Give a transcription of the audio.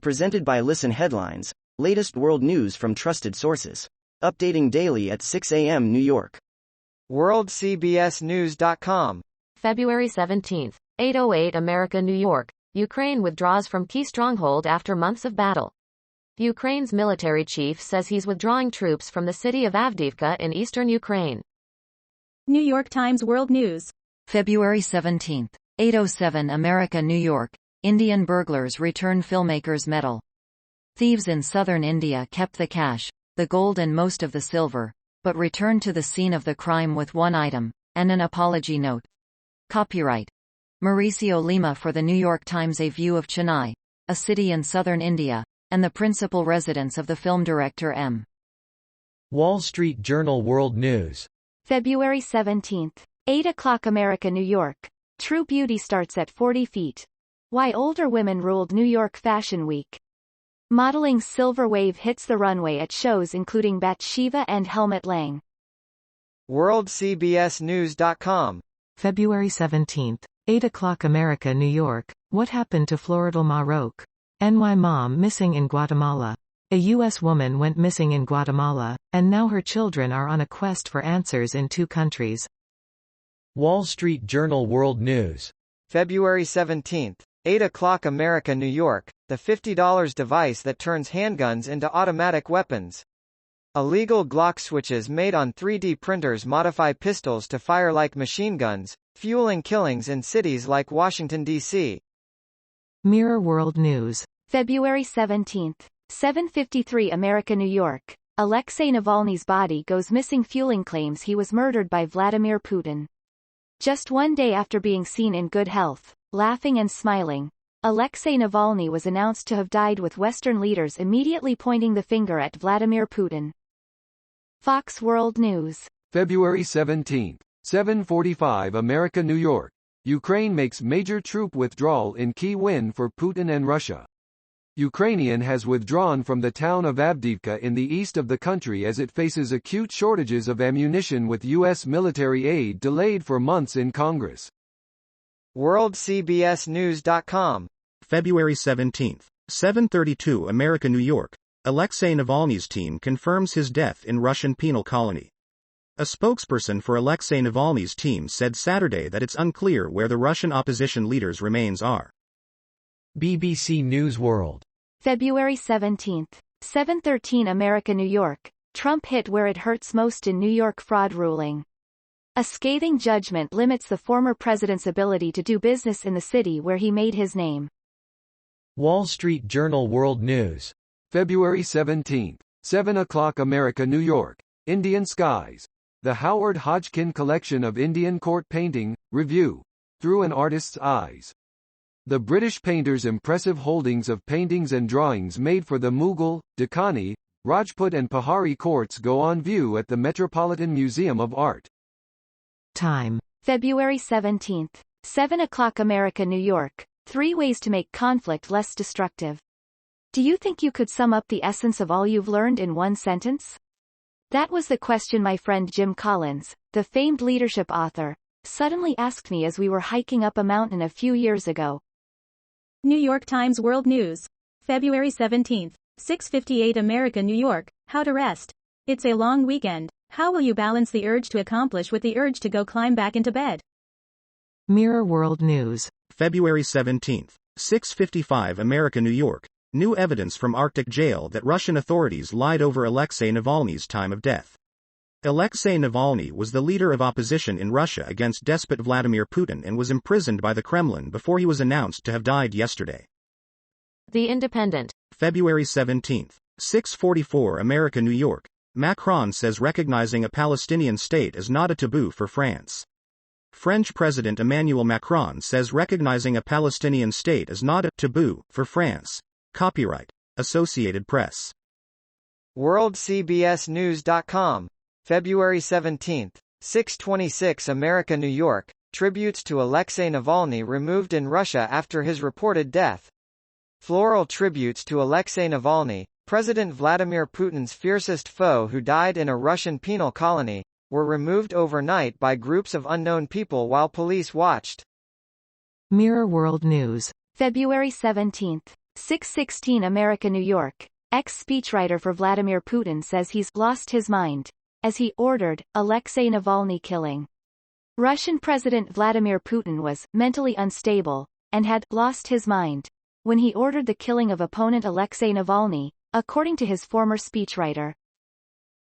Presented by Listen Headlines, latest world news from trusted sources. Updating daily at 6 a.m. New York. WorldCBSNews.com. February 17, 8:08 America, New York. Ukraine withdraws from key stronghold after months of battle. Ukraine's military chief says he's withdrawing troops from the city of Avdiivka in eastern Ukraine. New York Times World News. February 17, 8:07 America, New York. Indian burglars return filmmakers' medal. Thieves in southern India kept the cash, the gold and most of the silver, but returned to the scene of the crime with one item, and an apology note. Copyright Mauricio Lima for the New York Times. A view of Chennai, a city in southern India, and the principal residence of the film director M. Wall Street Journal World News. February 17, 8 o'clock America, New York. True beauty starts at 40 feet. Why older women ruled New York Fashion Week. Modeling's silver wave hits the runway at shows including Batsheva and Helmut Lang. WorldCBSNews.com. February 17, 8 o'clock America, New York. What happened to Floridel Maroc? NY mom missing in Guatemala. A U.S. woman went missing in Guatemala, and now her children are on a quest for answers in two countries. Wall Street Journal World News. February 17, 8 o'clock America, New York. The $50 device that turns handguns into automatic weapons. Illegal Glock switches made on 3D printers modify pistols to fire like machine guns, fueling killings in cities like Washington, D.C. Mirror World News. February 17, 7:53 America, New York. Alexei Navalny's body goes missing, fueling claims he was murdered by Vladimir Putin. Just one day after being seen in good health, laughing and smiling, Alexei Navalny was announced to have died, with Western leaders immediately pointing the finger at Vladimir Putin. Fox World News. February 17, 7:45 America, New York. Ukraine makes major troop withdrawal in key win for Putin and Russia. Ukrainian has withdrawn from the town of Avdiivka in the east of the country as it faces acute shortages of ammunition, with U.S. military aid delayed for months in Congress. WorldCBSNews.com. February 17, 7:32 America, New York. Alexei Navalny's team confirms his death in Russian penal colony. A spokesperson for Alexei Navalny's team said Saturday that it's unclear where the Russian opposition leader's remains are. BBC News World. February 17, 7:13 America, New York. Trump hit where it hurts most in New York fraud ruling. A scathing judgment limits the former president's ability to do business in the city where he made his name. Wall Street Journal World News. February 17, 7 o'clock America, New York. Indian Skies. The Howard Hodgkin Collection of Indian Court Painting, Review. Through an Artist's Eyes. The British painter's impressive holdings of paintings and drawings made for the Mughal, Deccani, Rajput and Pahari courts go on view at the Metropolitan Museum of Art. Time. February 17, 7 o'clock America, New York. 3 ways to make conflict less destructive. Do you think you could sum up the essence of all you've learned in one sentence? That was the question my friend Jim Collins, the famed leadership author, suddenly asked me as we were hiking up a mountain a few years ago. New York Times World News. February 17, 6:58 America, New York. How to rest. It's a long weekend. How will you balance the urge to accomplish with the urge to go climb back into bed? Mirror World News. February 17, 6:55 America, New York. New evidence from Arctic jail that Russian authorities lied over Alexei Navalny's time of death. Alexei Navalny was the leader of opposition in Russia against despot Vladimir Putin and was imprisoned by the Kremlin before he was announced to have died yesterday. The Independent. February 17, 6:44 America, New York. Macron says recognizing a Palestinian state is not a taboo for France. French President Emmanuel Macron says recognizing a Palestinian state is not a taboo for France. Copyright Associated Press. WorldCBSNews.com. February 17, 6:26 America, New York. Tributes to Alexei Navalny removed in Russia after his reported death. Floral tributes to Alexei Navalny, President Vladimir Putin's fiercest foe who died in a Russian penal colony, were removed overnight by groups of unknown people while police watched. Mirror World News. February 17, 6:16 America, New York. Ex-speechwriter for Vladimir Putin says he's lost his mind as he ordered Alexei Navalny killing. Russian President Vladimir Putin was mentally unstable and had lost his mind when he ordered the killing of opponent Alexei Navalny, according to his former speechwriter.